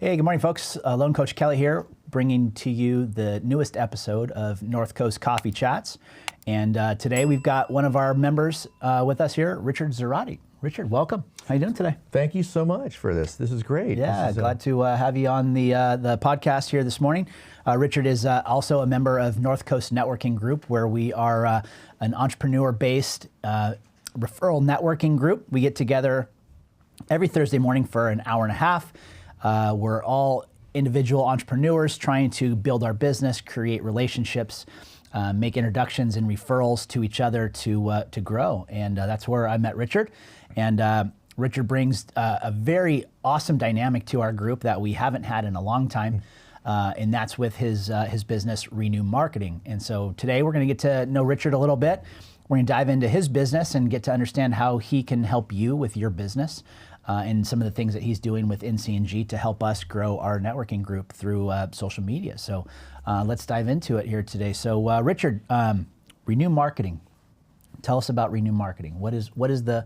Hey, good morning, folks. Lone Coach Kelly here, bringing to you the newest episode of North Coast Coffee Chats. And today we've got one of our members with us here, Richard Zarate. Richard, welcome. How you doing today? Thank you so much for this. This is great. Yeah, glad to have you on the podcast here this morning. Richard is also a member of North Coast Networking Group, where we are an entrepreneur-based referral networking group. We get together every Thursday morning for an hour and a half. We're all individual entrepreneurs trying to build our business, create relationships, make introductions and referrals to each other to grow. And that's where I met Richard. And Richard brings a very awesome dynamic to our group that we haven't had in a long time. And that's with his business, Renewww Marketing. And so today we're going to get to know Richard a little bit. We're going to dive into his business and get to understand how he can help you with your business. And some of the ththings that he's doing with NC&G to help us grow our networking group through social media. So let's dive into it here today. So Richard, Renewww Marketing. Tell us about Renewww Marketing. What is the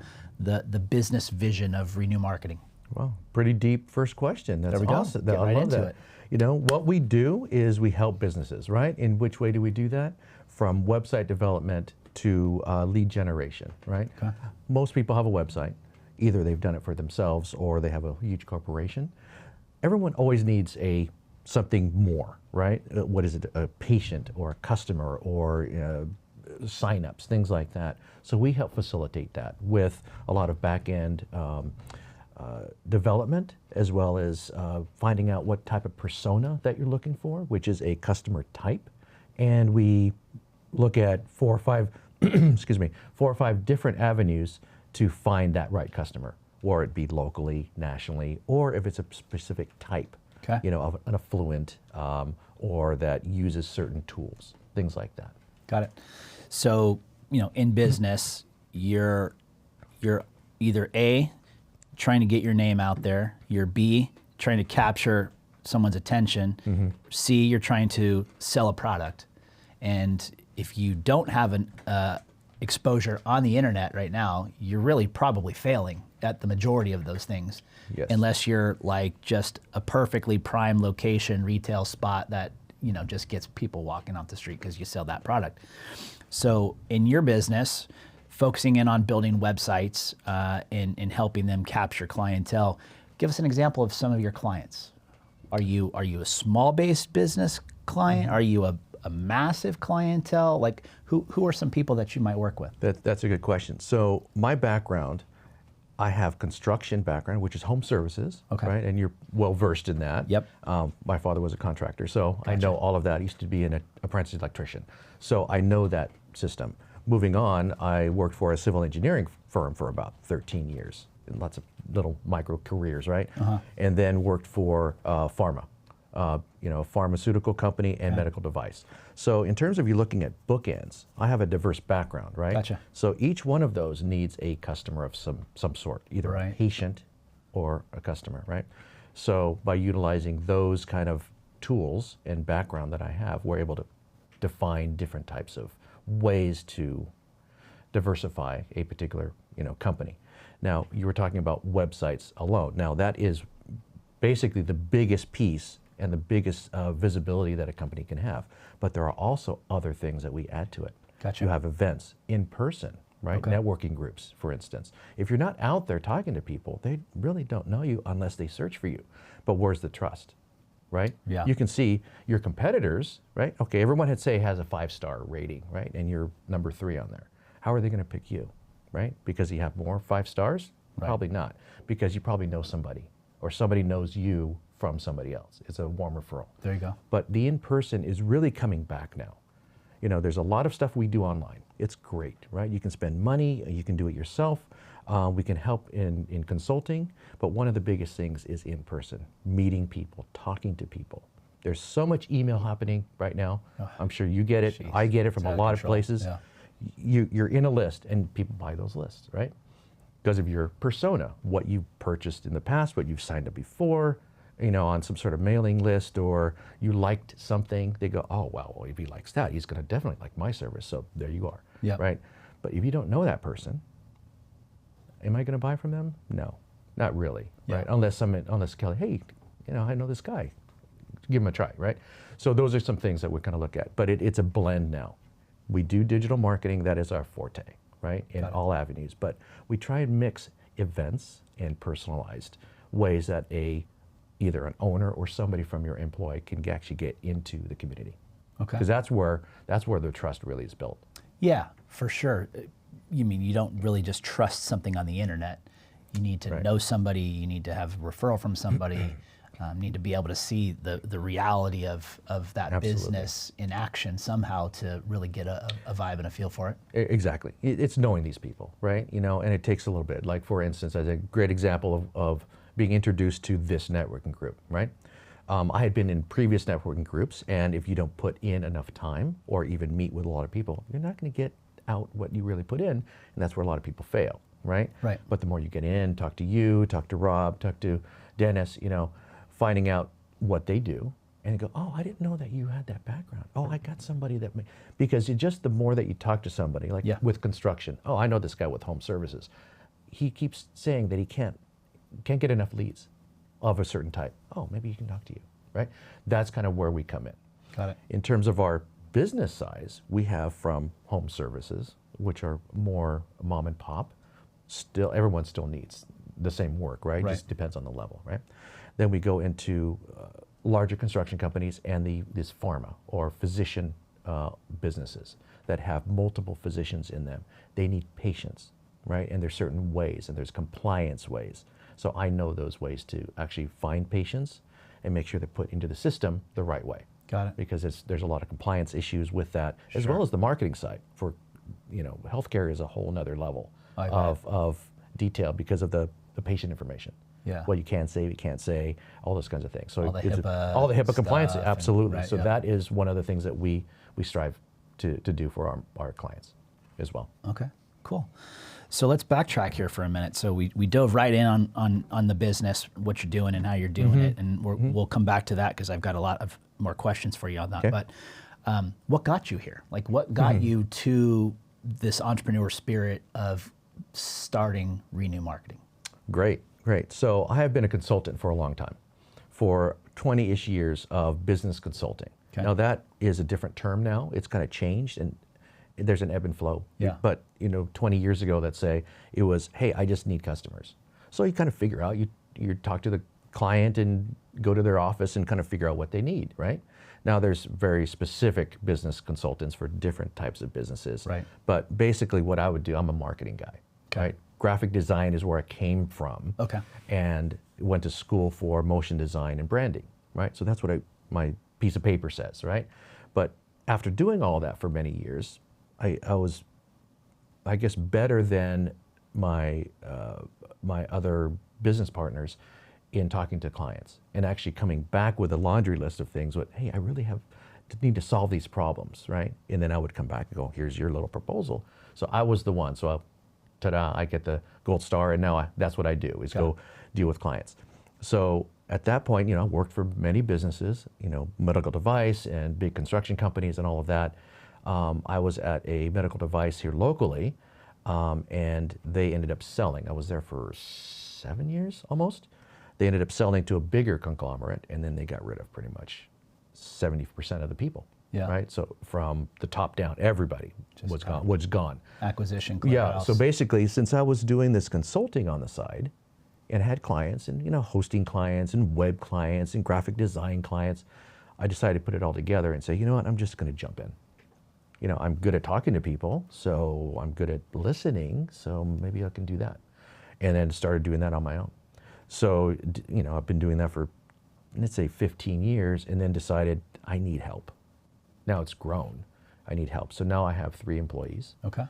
business vision of Renewww Marketing? Well, pretty deep first question. That's there we go. Awesome. Get right into it. You know, what we do is we help businesses, right? In which way do we do that? From website development to lead generation, right? Okay. Most people have a website. Either they've done it for themselves or they have a huge corporation. Everyone always needs something more, right? What is it? A patient or a customer or signups, things like that. So we help facilitate that with a lot of back-end development, as well as finding out what type of persona that you're looking for, which is a customer type. And we look at 4 or 5, excuse me, 4 or 5 different avenues to find that right customer, or it be locally, nationally, or if it's a specific type, okay, of an affluent, or that uses certain tools, things like that. Got it. So, in business, you're either A, trying to get your name out there, you're B, trying to capture someone's attention, C, you're trying to sell a product. And if you don't have an exposure on the internet right now, you're really probably failing at the majority of those things. Yes. Unless you're like just a perfectly prime location retail spot that just gets people walking off the street because you sell that product. So in your business, focusing in on building websites and helping them capture clientele, give us an example of some of your clients. Are you a small-based business client? Are you a massive clientele? Like who are some people that you might work with? That's a good question. So my background, I have construction background, which is home services, okay, right? And you're well versed in that. Yep. My father was a contractor, so Gotcha. I know all of that. I used to be an apprentice electrician, so I know that system. Moving on, I worked for a civil engineering firm for about 13 years, lots of little micro careers, right? And then worked for pharma. A pharmaceutical company and medical device. So in terms of you looking at bookends, I have a diverse background, right? Gotcha. So each one of those needs a customer of some sort, either a patient or a customer, right? So by utilizing those kind of tools and background that I have, we're able to define different types of ways to diversify a particular company. Now, you were talking about websites alone. Now, that is basically the biggest piece and the biggest visibility that a company can have. But there are also other things that we add to it. Gotcha. You have events in person, right? Okay. Networking groups, for instance. If you're not out there talking to people, they really don't know you unless they search for you. But where's the trust, right? Yeah. You can see your competitors, right? Okay, everyone has a 5-star rating, right? And you're number 3 on there. How are they going to pick you, right? Because you have more 5 stars? Right. Probably not. Because you probably know somebody, or somebody knows you from somebody else. It's a warm referral. There you go. But the in-person is really coming back now. There's a lot of stuff we do online. It's great, right? You can spend money, you can do it yourself. We can help in consulting, but one of the biggest things is in person, meeting people, talking to people. There's so much email happening right now. I'm sure you get it. Jeez. I get it from a lot of places. Yeah. You're in a list and people buy those lists, right? Because of your persona, what you purchased in the past, what you've signed up before, on some sort of mailing list, or you liked something, they go, oh, well, if he likes that, he's going to definitely like my service. So there you are, right? But if you don't know that person, am I going to buy from them? No, not really, right? Unless Kelly, hey, I know this guy. Give him a try, right? So those are some things that we kind of look at. But it's a blend now. We do digital marketing. That is our forte, right? In all avenues. But we try and mix events and personalized ways that either an owner or somebody from your employee can actually get into the community. Okay. Because that's where the trust really is built. Yeah, for sure. You mean you don't really just trust something on the internet. You need to know somebody, you need to have a referral from somebody, need to be able to see the reality of that business in action somehow to really get a vibe and a feel for it. Exactly. It's knowing these people, right? And it takes a little bit. Like, for instance, as a great example of being introduced to this networking group, right? I had been in previous networking groups, and if you don't put in enough time or even meet with a lot of people, you're not going to get out what you really put in, and that's where a lot of people fail, right? Right. But the more you get in, talk to you, talk to Rob, talk to Dennis, finding out what they do, and go, oh, I didn't know that you had that background. Oh, I got somebody that because the more that you talk to somebody, like with construction, oh, I know this guy with home services. He keeps saying that he can't get enough leads of a certain type. Oh, maybe he can talk to you, right? That's kind of where we come in. Got it. In terms of our business size, we have from home services, which are more mom and pop. Still, everyone still needs the same work, right? Just depends on the level, right? Then we go into larger construction companies and this pharma or physician businesses that have multiple physicians in them. They need patients, right? And there's certain ways, and there's compliance ways. So I know those ways to actually find patients and make sure they're put into the system the right way. Got it. Because there's a lot of compliance issues with that, as well as the marketing side. For healthcare is a whole nother level of detail because of the patient information. Yeah. What you can say, you can't say, all those kinds of things. So all the HIPAA compliance, stuff absolutely. So yeah. that is one of the things that we strive to do for our clients as well. Okay, cool. So let's backtrack here for a minute. So we dove right in on the business, what you're doing and how you're doing it, and we'll come back to that because I've got a lot of more questions for you on that. Okay. But what got you here? Like, what got you to this entrepreneur spirit of starting Renewww Marketing? Great. So I have been a consultant for a long time, for 20-ish years of business consulting. Okay. Now that is a different term now. It's kind of changed, and there's an ebb and flow. Yeah. But 20 years ago, let's say, it was, hey, I just need customers. So you kind of figure out, you talk to the client and go to their office and kind of figure out what they need, right? Now there's very specific business consultants for different types of businesses. Right. But basically what I would do, I'm a marketing guy. Okay. Right? Graphic design is where I came from. Okay. And went to school for motion design and branding, right? So that's what my piece of paper says, right? But after doing all that for many years, I was, I guess, better than my other business partners in talking to clients and actually coming back with a laundry list of things. Hey, I really need to solve these problems, right? And then I would come back and go, here's your little proposal. So I was the one. So ta-da, I get the gold star, and now that's what I do, is go deal with clients. So at that point, I worked for many businesses, medical device and big construction companies and all of that. I was at a medical device here locally, and they ended up selling. I was there for 7 years almost. They ended up selling to a bigger conglomerate, and then they got rid of pretty much 70% of the people. Yeah. Right. So from the top down, everybody was gone. Acquisition. Yeah. So basically, since I was doing this consulting on the side, and had clients, and hosting clients, and web clients, and graphic design clients, I decided to put it all together and say, you know what, I'm just going to jump in. I'm good at talking to people, so I'm good at listening, so maybe I can do that. And then started doing that on my own. So I've been doing that for, let's say, 15 years, and then decided I need help. Now it's grown. I need help. So now I have 3 employees. Okay.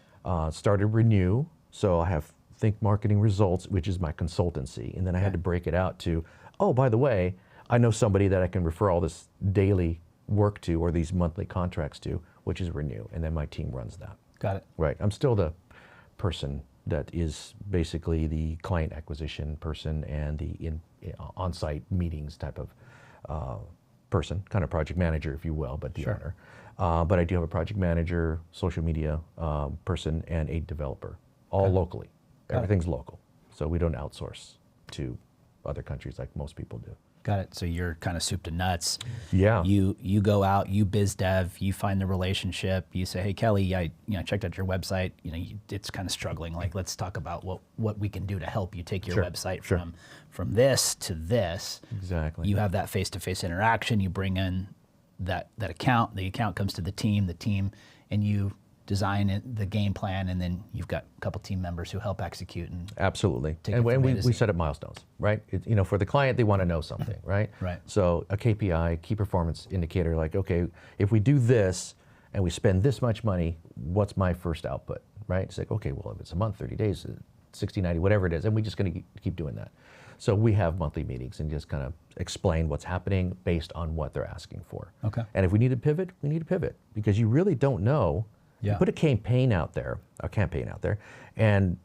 Started Renewww. So I have Think Marketing Results, which is my consultancy. And then I had to break it out to, oh, by the way, I know somebody that I can refer all this daily work to or these monthly contracts to, which is Renewww. And then my team runs that. Got it. Right. I'm still the person that is basically the client acquisition person and the on-site meetings type of person, kind of project manager, if you will, but the owner. But I do have a project manager, social media person, and a developer, all locally. Everything's local. So we don't outsource to other countries like most people do. Got it. So you're kind of soup to nuts. Yeah. You go out, you biz dev, you find the relationship. You say, hey Kelly, I checked out your website. It's kind of struggling. Like, let's talk about what we can do to help you take your website from this to this. Exactly. You have that face-to-face interaction. You bring in that account. The account comes to the team, and you design the game plan, and then you've got a couple team members who help execute. And absolutely. And we set up milestones, right? For the client, they want to know something, right? Right. So a KPI, key performance indicator, like, okay, if we do this and we spend this much money, what's my first output, right? It's like, okay, well, if it's a month, 30 days, 60, 90, whatever it is, and we're just going to keep doing that. So we have monthly meetings and just kind of explain what's happening based on what they're asking for. Okay. And if we need to pivot, we need to pivot, because you really don't know. Yeah. You put a campaign out there, and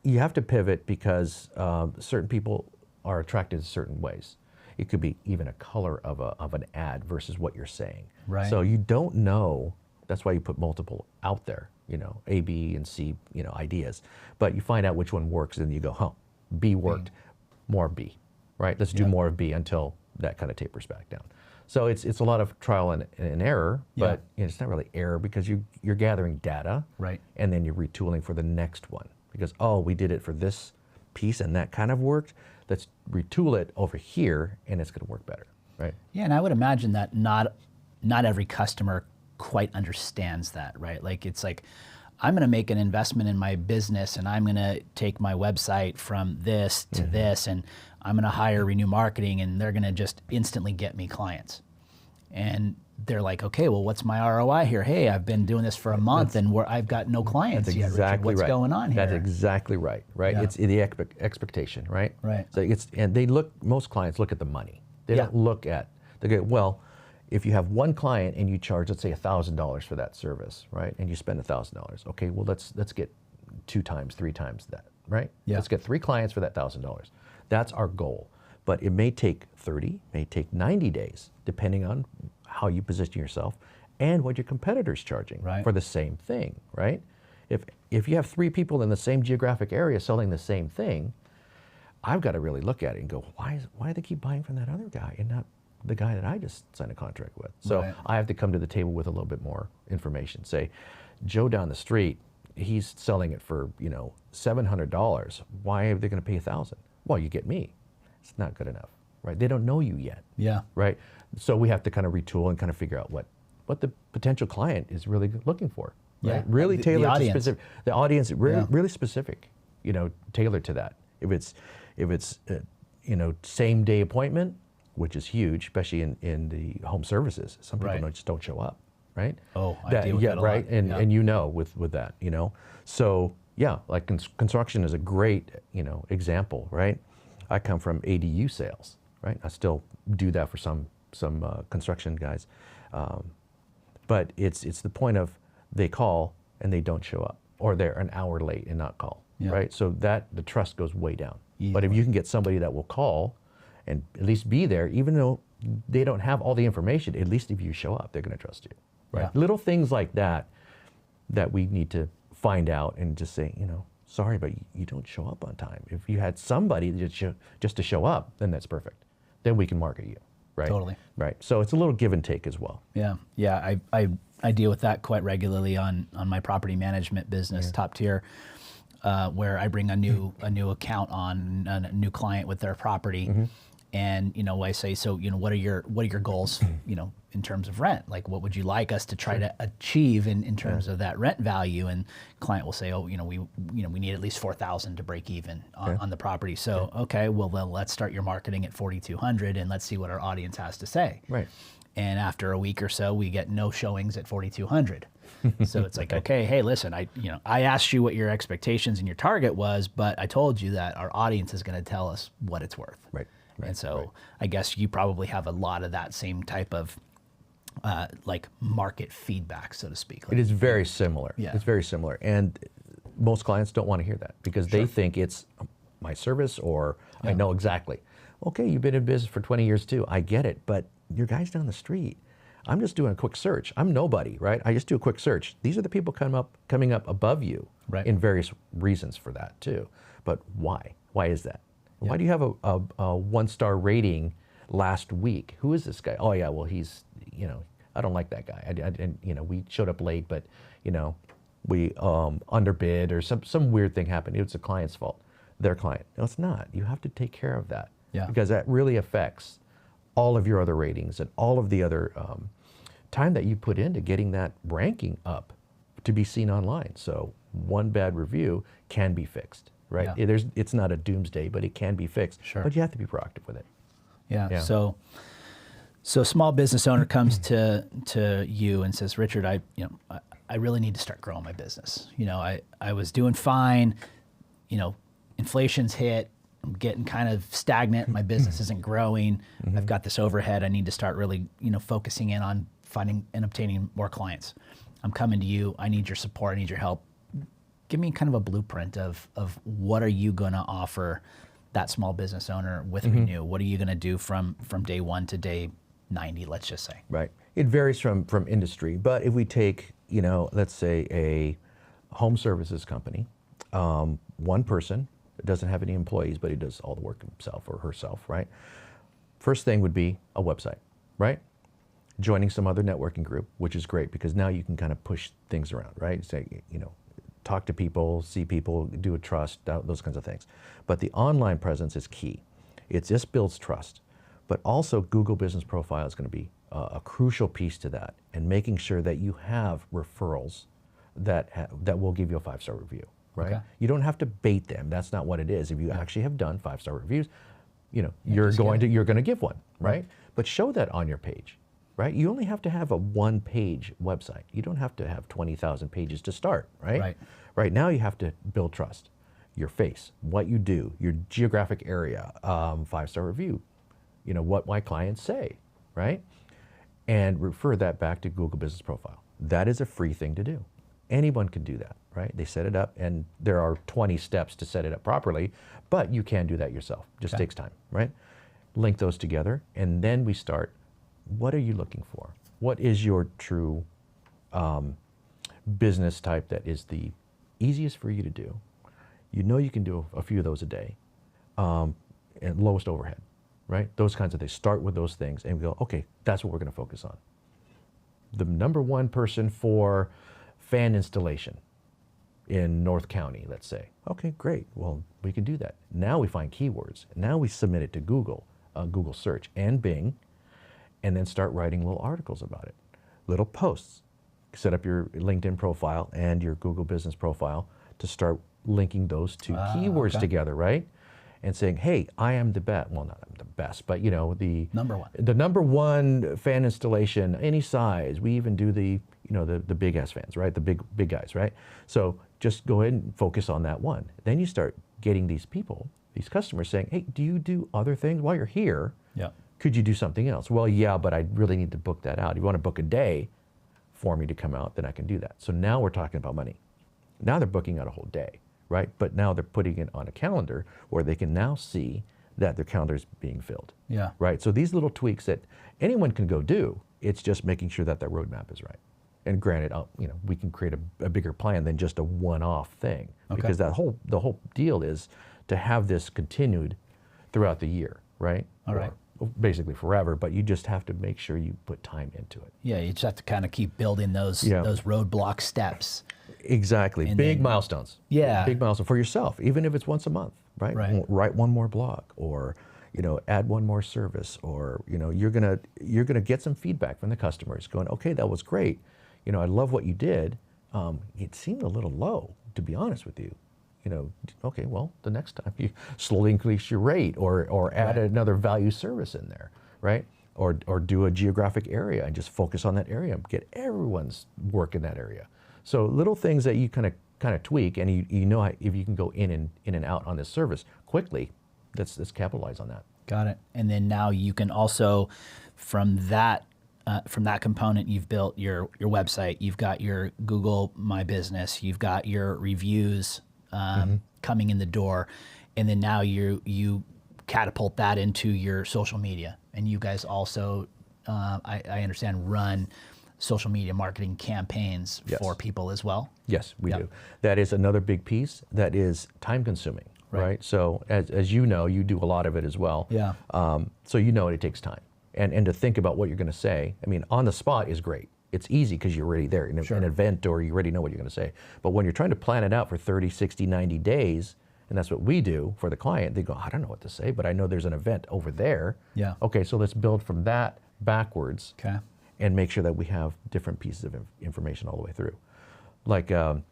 you have to pivot because certain people are attracted to certain ways. It could be even a color of an ad versus what you're saying. Right. So you don't know. That's why you put multiple out there. A, B, and C. Ideas, but you find out which one works, and you go, huh, B worked, more B, right? Let's do more of B until that kind of tapers back down. So it's a lot of trial and error, but it's not really error, because you're gathering data, right? And then you're retooling for the next one, because we did it for this piece and that kind of worked. Let's retool it over here, and it's going to work better, right? Yeah, and I would imagine that not every customer quite understands that, right? Like, it's like, I'm going to make an investment in my business, and I'm going to take my website from this to this, and I'm going to hire Renewww Marketing, and they're going to just instantly get me clients. And they're like, okay, well, what's my ROI here? Hey, I've been doing this for a month, and I've got no clients yet. Richard, what's going on here? That's exactly right. Yeah. It's the expectation, right? Right. So most clients look at the money. They don't look at, they go, well, if you have one client and you charge, let's say, $1,000 for that service, right? And you spend $1,000. Okay, well, let's get 2 times, 3 times that, right? Yeah. Let's get 3 clients for that $1,000. That's our goal. But it may take 30, may take 90 days, depending on how you position yourself and what your competitor's charging for the same thing, right? If you have 3 people in the same geographic area selling the same thing, I've got to really look at it and go, why do they keep buying from that other guy and not the guy that I just signed a contract with? So I have to come to the table with a little bit more information. Say, Joe down the street, he's selling it for $700. Why are they going to pay $1,000? Well, you get me. It's not good enough, right? They don't know you yet. Yeah. Right. So we have to kind of retool and kind of figure out what the potential client is really looking for. Right? Yeah. Really tailored to specific. The audience really specific. Tailored to that. If it's same day appointment, which is huge, especially in the home services. Some people just don't show up, right? Oh, I deal with that a right. lot. And with that, So yeah, like construction is a great example, right? I come from ADU sales, right? I still do that for some construction guys, but it's the point of they call and they don't show up, or they're an hour late and not call, right? So that the trust goes way down. But if you can get somebody that will call and at least be there, even though they don't have all the information, at least if you show up, they're going to trust you, right? Yeah. Little things like that we need to find out and just say, sorry, but you don't show up on time. If you had somebody just to show up, then that's perfect. Then we can market you, right? Totally. Right. So it's a little give and take as well. Yeah. Yeah. I deal with that quite regularly on my property management business, Top Tier, where I bring a new account on, a new client with their property. And I say, so what are your goals, in terms of rent? Like, what would you like us to try to achieve in terms of that rent value? And client will say, we need at least $4,000 to break even on the property. So okay, well then let's start your marketing at $4,200 and let's see what our audience has to say. Right. And after a week or so, we get no showings at $4,200. So it's like, okay, hey, listen, I asked you what your expectations and your target was, but I told you that our audience is going to tell us what it's worth. Right. And so I guess you probably have a lot of that same type of like market feedback, so to speak. Like, it is very similar. Yeah. It's very similar. And most clients don't want to hear that because they think it's my service or I know exactly. Okay, you've been in business for 20 years too. I get it, but your guy's down the street. I'm just doing a quick search. I'm nobody, right? I just do a quick search. These are the people coming up above you in various reasons for that too. But why? Why is that? Why do you have a 1-star rating last week? Who is this guy? Oh yeah, well he's, I don't like that guy. I didn't, we showed up late, but we underbid or some weird thing happened. It's the client's fault, their client. No, it's not. You have to take care of that because that really affects all of your other ratings and all of the other time that you put into getting that ranking up to be seen online. So one bad review can be fixed, right? Yeah. It's not a doomsday, but it can be fixed. Sure. But you have to be proactive with it. Yeah. So small business owner comes to you and says, Richard, I really need to start growing my business. I was doing fine. Inflation's hit. I'm getting kind of stagnant. My business isn't growing. I've got this overhead. I need to start really, focusing in on finding and obtaining more clients. I'm coming to you. I need your support. I need your help. Give me kind of a blueprint of what are you going to offer that small business owner with Renewww? What are you going to do from day 1 to day 90, let's just say? Right. It varies from industry, but if we take, let's say a home services company, one person doesn't have any employees, but he does all the work himself or herself, right? First thing would be a website, right? Joining some other networking group, which is great because now you can kind of push things around, right? Say, talk to people, see people, do a trust, those kinds of things. But the online presence is key. It just builds trust. But also Google Business Profile is going to be a crucial piece to that, and making sure that you have referrals that will give you a 5-star review, right? Okay. You don't have to bait them. That's not what it is. If you actually have done 5-star reviews, you're going to give one, right? But show that on your page, right? You only have to have a 1-page website. You don't have to have 20,000 pages to start, right? Right now you have to build trust. Your face, what you do, your geographic area, 5-star review, what my clients say, right? And refer that back to Google Business Profile. That is a free thing to do. Anyone can do that, right? They set it up, and there are 20 steps to set it up properly, but you can do that yourself. Just takes time, right? Link those together, and then we start. What are you looking for? What is your true business type that is the easiest for you to do? You can do a few of those a day, and lowest overhead, right? Those kinds of things. Start with those things and go, okay, that's what we're going to focus on. The number 1 person for fan installation in North County, let's say. Okay, great. Well, we can do that. Now we find keywords. Now we submit it to Google, Google search and Bing, and then start writing little articles about it, little posts. Set up your LinkedIn profile and your Google Business Profile to start linking those 2 keywords together, right? And saying, hey, I am the best. Well, not the best, but the number 1. The number 1 fan installation, any size. We even do the big ass fans, right? The big guys, right? So just go ahead and focus on that one. Then you start getting these people, these customers saying, hey, do you do other things while you're here? Yeah. Could you do something else? Well, yeah, but I really need to book that out. If you want to book a day for me to come out, then I can do that. So now we're talking about money. Now they're booking out a whole day, right? But now they're putting it on a calendar where they can now see that their calendar is being filled. Yeah. Right? So these little tweaks that anyone can go do, it's just making sure that roadmap is right. And granted, we can create a bigger plan than just a one-off thing, because the whole deal is to have this continued throughout the year, right? All right. Basically forever, but you just have to make sure you put time into it. Yeah, you just have to kind of keep building those roadblock steps. Exactly. And big milestones. Yeah. Big milestone for yourself, even if it's once a month, right? Write one more blog, or add one more service, or you're gonna get some feedback from the customers going, okay, that was great. I love what you did. It seemed a little low, to be honest with you. Okay, well, the next time you slowly increase your rate, or add another value service in there, right? Or do a geographic area and just focus on that area and get everyone's work in that area. So little things that you kind of tweak, and if you can go in and out on this service quickly, let's capitalize on that. Got it. And then now you can also, from that component, you've built your website, you've got your Google My Business, you've got your reviews coming in the door, and then now you catapult that into your social media. And you guys also, I understand, run social media marketing campaigns for people as well? Yes, we do. That is another big piece that is time consuming. right? So as you know, you do a lot of it as well. Yeah. So you know it takes time. And to think about what you're going to say, I mean, on the spot is great. It's easy because you're already there in an event, or you already know what you're going to say. But when you're trying to plan it out for 30, 60, 90 days, and that's what we do for the client, they go, I don't know what to say, but I know there's an event over there. Yeah. Okay, so let's build from that backwards. Okay. And make sure that we have different pieces of information all the way through. Like a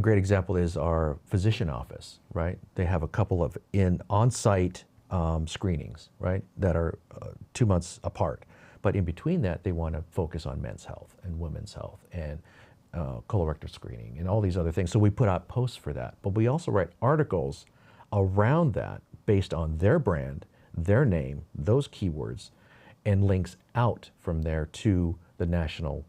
great example is our physician office, right? They have a couple of on-site screenings, right, that are 2 months apart. But in between that, they want to focus on men's health and women's health and colorectal screening and all these other things. So we put out posts for that. But we also write articles around that based on their brand, their name, those keywords, and links out from there to the national,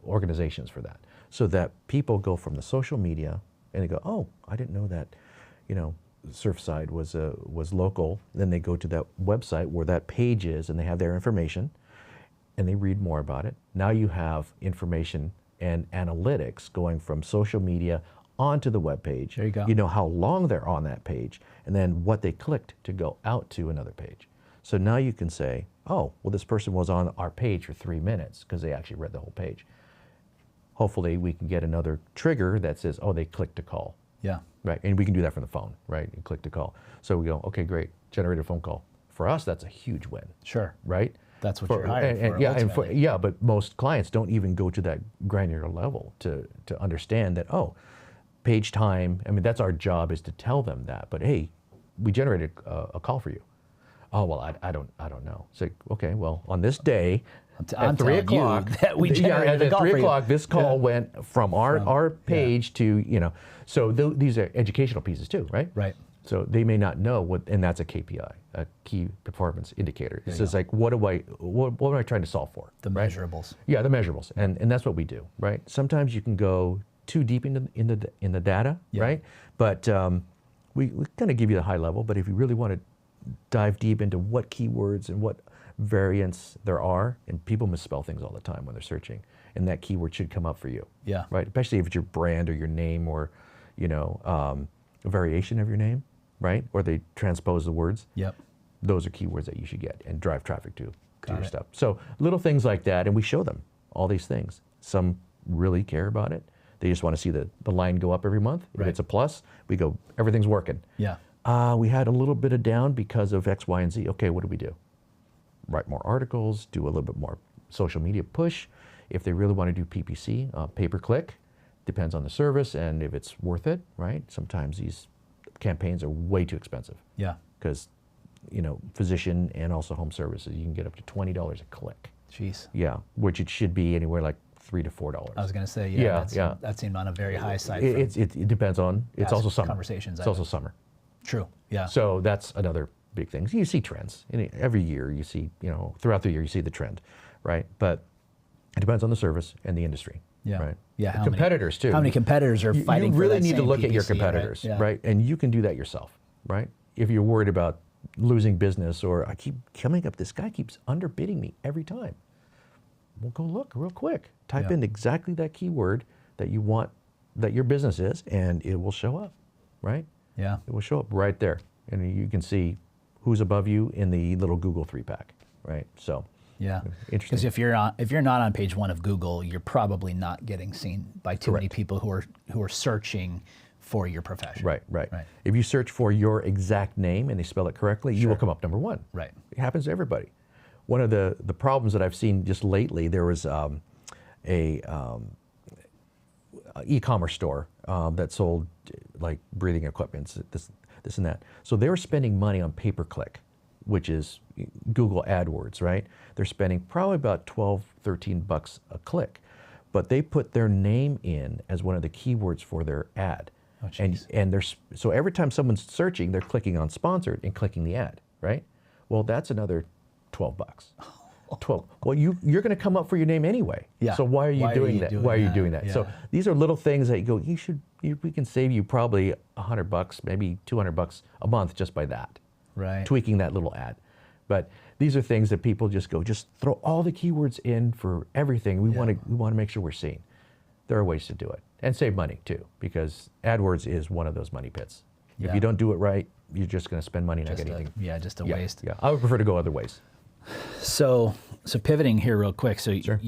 organizations for that. So that people go from the social media and they go, oh, I didn't know that, Surfside was local. Then they go to that website where that page is and they have their information and they read more about it. Now you have information and analytics going from social media onto the web page. There you go. You know how long they're on that page and then what they clicked to go out to another page. So now you can say, oh, well, this person was on our page for 3 minutes because they actually read the whole page. Hopefully we can get another trigger that says, oh, they clicked to call. Yeah. Right, and we can do that from the phone, right? You click to call. So we go, okay, great, generate a phone call. For us, that's a huge win. Sure. Right? That's what you're hired for. Yeah, but most clients don't even go to that granular level to understand that, oh, page time, I mean, that's our job, is to tell them that. But hey, we generated a call for you. Oh, well, I don't know. It's like, okay, well, on this day, I'm at 3 o'clock, that we generated a at call 3 for you. o'clock, this call went from our page to, so these are educational pieces too, right? Right. So they may not know what, and that's a KPI, a key performance indicator. It's just like, what am I trying to solve for? The right? measurables. Yeah, the measurables, and that's what we do, right? Sometimes you can go too deep in the data, right? But we kind of give you the high level. But if you really want to dive deep into what keywords and what variants there are, and people misspell things all the time when they're searching, and that keyword should come up for you. Yeah. Right. Especially if it's your brand or your name or, a variation of your name, right? Or they transpose the words. Yep. Those are keywords that you should get and drive traffic to your stuff. So little things like that, and we show them all these things. Some really care about it. They just want to see the line go up every month. If it's a plus, we go, everything's working. Yeah. We had a little bit of down because of X, Y, and Z. Okay, what do we do? Write more articles, do a little bit more social media push. If they really want to do PPC, pay-per-click, depends on the service and if it's worth it, right? Sometimes these campaigns are way too expensive. Yeah. Because, physician and also home services, you can get up to $20 a click. Jeez. Yeah, which it should be anywhere like $3 to $4. I was going to say, that seemed on a very high side. It depends on, it's also summer. Conversations. It's also summer. True, yeah. So that's another big thing. You see trends. Every year you see, throughout the year you see the trend, right? But it depends on the service and the industry, right? Yeah, competitors too. How many competitors are fighting for that You really need to look same at your PPC, competitors, right? right? And you can do that yourself, right? If you're worried about losing business or I keep coming up, this guy keeps underbidding me every time. Well, go look real quick. Type in exactly that keyword that you want, that your business is, and it will show up, right? Yeah. It will show up right there. And you can see who's above you in the little Google 3-pack, right? So, yeah. Interesting. Because if you're not on page 1 of Google, you're probably not getting seen by too many people who are searching for your profession. Right. If you search for your exact name and they spell it correctly, you will come up number 1. Right. It happens to everybody. One of the problems that I've seen just lately, there was a e-commerce store that sold like breathing equipment, this and that. So they were spending money on pay-per-click, which is Google AdWords, right? They're spending probably about $12, $13 a click, but they put their name in as one of the keywords for their ad. Oh, and so every time someone's searching, they're clicking on sponsored and clicking the ad, right? Well, that's another $12. 12. Well, you're going to come up for your name anyway. Yeah. So why are you doing that? Why are you doing that? Yeah. So these are little things that you go, we can save you probably $100, maybe $200 a month just by that. Right. Tweaking that little ad. But these are things that people just throw all the keywords in for everything. We want to make sure we're seen. There are ways to do it and save money too, because AdWords is one of those money pits. Yeah. If you don't do it right, you're just going to spend money not Just getting anything. just a waste. Yeah, I would prefer to go other ways. So pivoting here real quick. So Sure.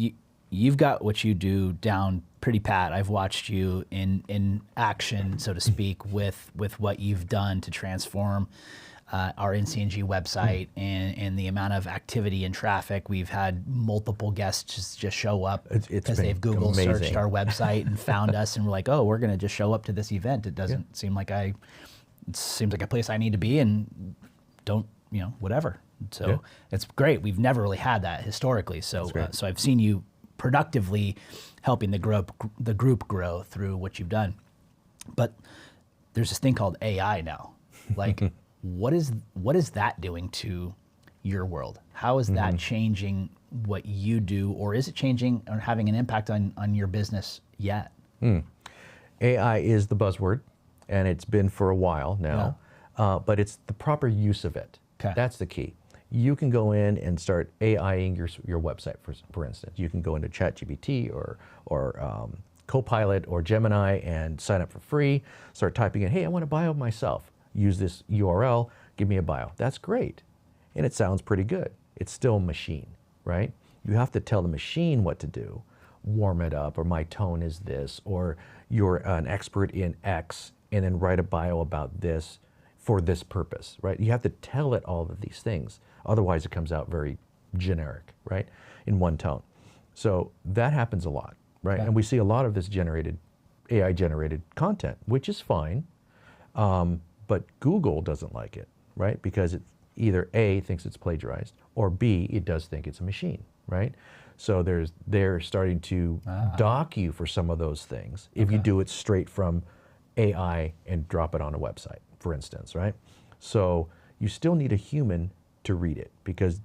you've got what you do down pretty pat. I've watched you in action, so to speak, with what you've done to transform our NCNG website and the amount of activity and traffic. We've had multiple guests just show up It's because been they've Google amazing. searched our website and found us, and we're like, oh, we're going to just show up to this event. It doesn't seem like it seems like a place I need to be, and don't, whatever. So it's great. We've never really had that historically. So so I've seen you productively helping the group grow through what you've done. But there's this thing called AI now. Like, what is that doing to your world? How is that changing what you do, or is it changing or having an impact on your business yet? AI is the buzzword, and it's been for a while now, but it's the proper use of it. Okay. That's the key. You can go in and start AIing your website, for instance. You can go into ChatGPT or Copilot or Gemini and sign up for free, start typing in, hey, I want a bio of myself. Use this URL, give me a bio. That's great. And it sounds pretty good. It's still a machine, right? You have to tell the machine what to do. Warm it up, or my tone is this, or you're an expert in X, and then write a bio about this for this purpose, right? You have to tell it all of these things. Otherwise, it comes out very generic, right? In one tone. So that happens a lot, right? And we see a lot of this AI-generated content, which is fine. But Google doesn't like it, right? Because it either A, thinks it's plagiarized, or B, it does think it's a machine, right? So they're starting to dock you for some of those things if you do it straight from AI and drop it on a website, for instance, right? So you still need a human to read it, because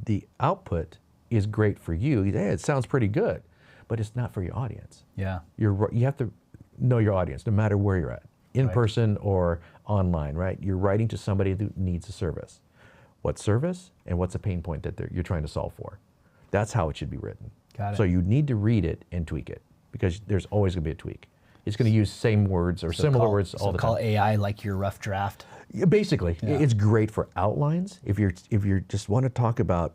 the output is great for you. Hey, it sounds pretty good, but it's not for your audience. Yeah. You have to know your audience, no matter where you're at. In person or online, right? You're writing to somebody who needs a service. What service and what's a pain point that you're trying to solve for? That's how it should be written. Got it. So you need to read it and tweak it, because there's always going to be a tweak. It's going to use same words or similar words all the time. Call AI like your rough draft. Yeah, basically, it's great for outlines. If you just want to talk about,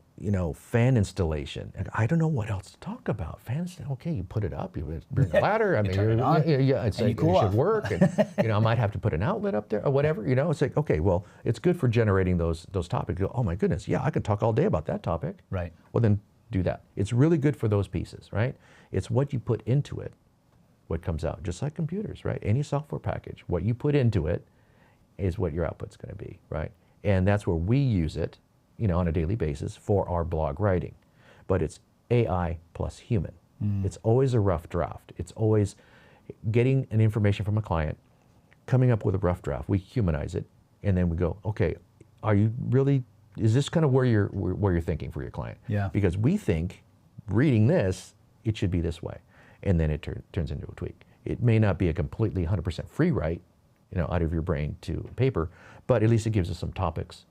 fan installation, and I don't know what else to talk about. Fans, okay, you put it up, you bring a ladder. I mean, turn it on, it's like, cool it should off. work. And, I might have to put an outlet up there or whatever. It's like, okay, well, it's good for generating those topics. You go, oh my goodness, yeah, I could talk all day about that topic. Right. Well, then do that. It's really good for those pieces, right? It's what you put into it, what comes out. Just like computers, right? Any software package, what you put into it is what your output's going to be, right? And that's where we use it, on a daily basis for our blog writing. But it's AI plus human. It's always a rough draft. It's always getting an information from a client, coming up with a rough draft. We humanize it, and then we go, okay, is this kind of where you're thinking for your client? Yeah. Because we think, reading this, it should be this way. And then it turns into a tweak. It may not be a completely 100% free write, out of your brain to paper, but at least it gives us some topics,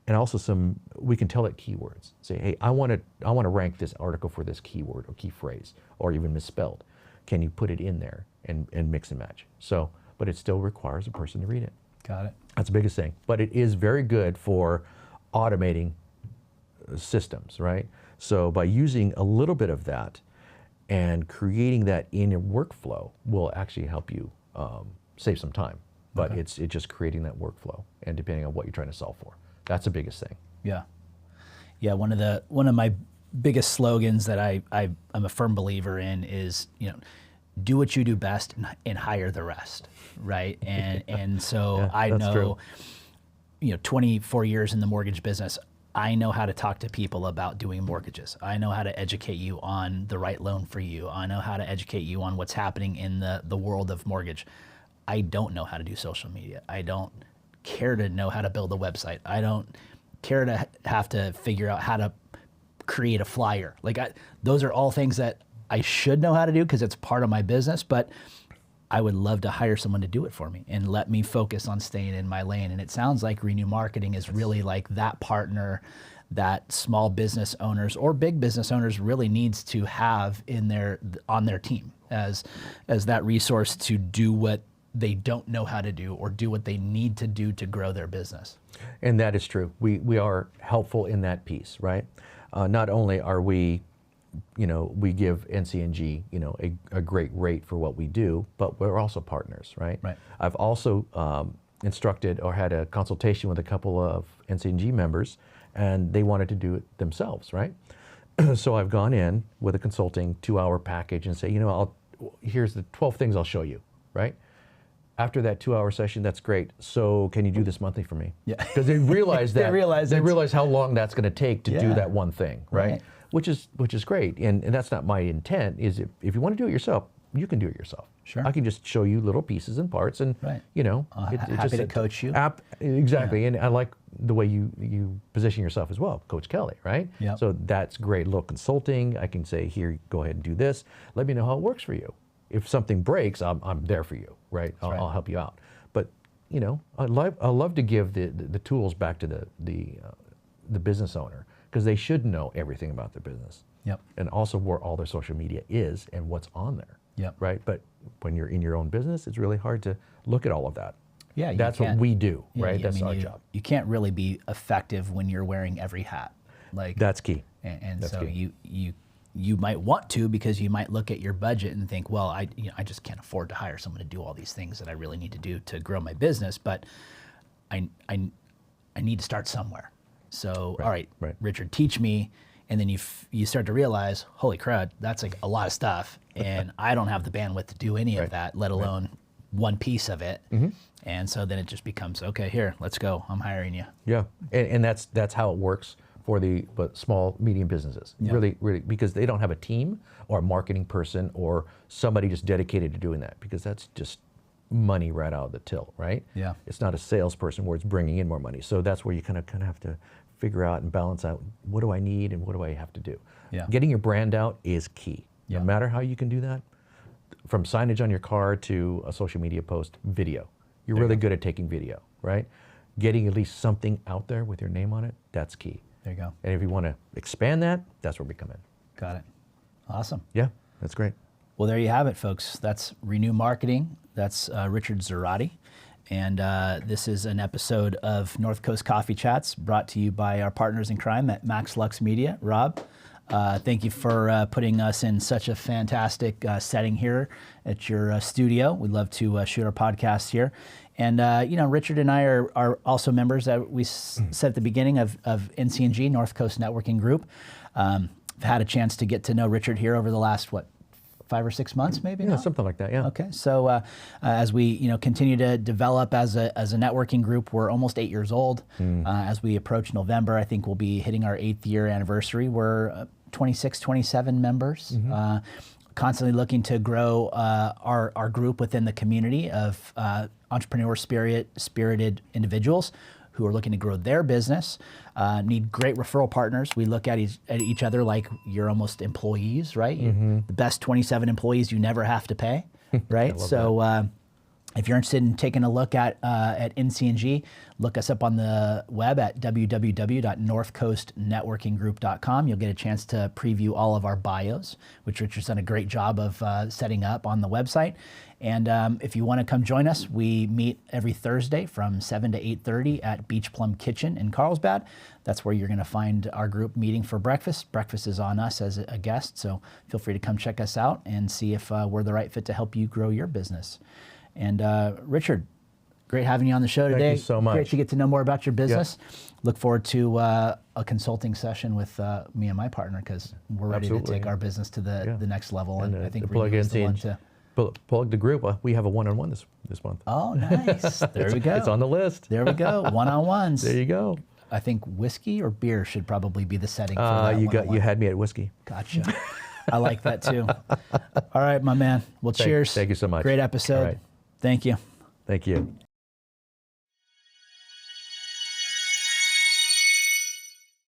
and also we can tell it keywords. Say, hey, I want to rank this article for this keyword or key phrase, or even misspelled. Can you put it in there and mix and match? So, but it still requires a person to read it. Got it. That's the biggest thing. But it is very good for automating systems, right? So by using a little bit of that and creating that in your workflow will actually help you save some time. But it's just creating that workflow, and depending on what you're trying to solve for. That's the biggest thing. Yeah. Yeah, one of my biggest slogans that I'm a firm believer in is, do what you do best and hire the rest, right? And so I know, 24 years in the mortgage business, I know how to talk to people about doing mortgages. I know how to educate you on the right loan for you. I know how to educate you on what's happening in the world of mortgage. I don't know how to do social media. I don't care to know how to build a website. I don't care to have to figure out how to create a flyer. Those are all things that I should know how to do because it's part of my business, but I would love to hire someone to do it for me and let me focus on staying in my lane. And it sounds like Renewww Marketing is really like that partner that small business owners or big business owners really needs to have on their team as that resource to do what they don't know how to do or do what they need to do to grow their business. And that is true. We are helpful in that piece, right? Not only are we, we give NCNG, a great rate for what we do, but we're also partners, right? Right. I've also instructed or had a consultation with a couple of NCNG members, and they wanted to do it themselves, right? So I've gone in with a consulting 2-hour package and say, here's the 12 things I'll show you, right? After that 2-hour session, that's great. So can you do this monthly for me? Yeah. Because they realize that they realize how long that's going to take to do that one thing, right? Which is great. And that's not my intent. Is if you want to do it yourself, you can do it yourself. Sure. I can just show you little pieces and parts, and happy to coach you. Exactly. Yeah. And I like the way you position yourself as well, Coach Kelly, right? Yeah. So that's great. A little consulting. I can say, here, go ahead and do this. Let me know how it works for you. If something breaks, I'm there for you, right? I'll help you out. But I love to give the tools back to the business owner, because they should know everything about their business. Yep. And also where all their social media is and what's on there. Yep. Right. But when you're in your own business, it's really hard to look at all of that. Yeah. That's what we do, right? That's our job. You can't really be effective when you're wearing every hat. That's key. And that's so key. you might want to, because you might look at your budget and think, well, I just can't afford to hire someone to do all these things that I really need to do to grow my business, but I need to start somewhere. So, all right, Richard, teach me. And then you start to realize, holy crud, that's like a lot of stuff, and I don't have the bandwidth to do any of that, let alone one piece of it. Mm-hmm. And so then it just becomes, okay, here, let's go. I'm hiring you. Yeah, and that's how it works for the small, medium businesses. Yeah. Really, because they don't have a team or a marketing person or somebody just dedicated to doing that, because that's just money right out of the till, right? Yeah. It's not a salesperson where it's bringing in more money. So that's where you kind of have to figure out and balance out, what do I need and what do I have to do? Yeah. Getting your brand out is key. Yeah. No matter how you can do that, from signage on your car to a social media post, video. You're really good at taking video, right? Getting at least something out there with your name on it, that's key. There you go. And if you want to expand that, that's where we come in. Got it. Awesome. Yeah, that's great. Well, there you have it, folks. That's Renewww Marketing. That's Richard Zarate. And this is an episode of North Coast Coffee Chats brought to you by our partners in crime at Max Lux Media. Rob, thank you for putting us in such a fantastic setting here at your studio. We'd love to shoot our podcast here. And, Richard and I are also members that we said at the beginning of NCNG, North Coast Networking Group. I've had a chance to get to know Richard here over the last, 5 or 6 months, maybe? Yeah, something like that, yeah. Okay, so as we continue to develop as a networking group, we're almost 8 years old. As we approach November, I think we'll be hitting our 8th year anniversary. We're 26, 27 members, constantly looking to grow our group within the community of entrepreneur spirited individuals who are looking to grow their business, need great referral partners. We look at each other like you're almost employees, right? The best 27 employees you never have to pay, right? So if you're interested in taking a look at NCNG, look us up on the web at www.northcoastnetworkinggroup.com. You'll get a chance to preview all of our bios, which Richard's done a great job of setting up on the website. And if you want to come join us, we meet every Thursday from 7 to 8:30 at Beach Plum Kitchen in Carlsbad. That's where you're going to find our group meeting for breakfast. Breakfast is on us as a guest, so feel free to come check us out and see if we're the right fit to help you grow your business. And Richard, great having you on the show today. Thank you so much. Great to get to know more about your business. Yep. Look forward to a consulting session with me and my partner, because we're ready to take our business to the next level. And I think Renewww is the one to plug the group. We have a one-on-one this month. Oh, nice. There we go. It's on the list. There we go. One-on-ones. There you go. I think whiskey or beer should probably be the setting for that. You had me at whiskey. Gotcha. I like that too. All right, my man. Well, cheers. Thank you so much. Great episode. All right. Thank you. Thank you.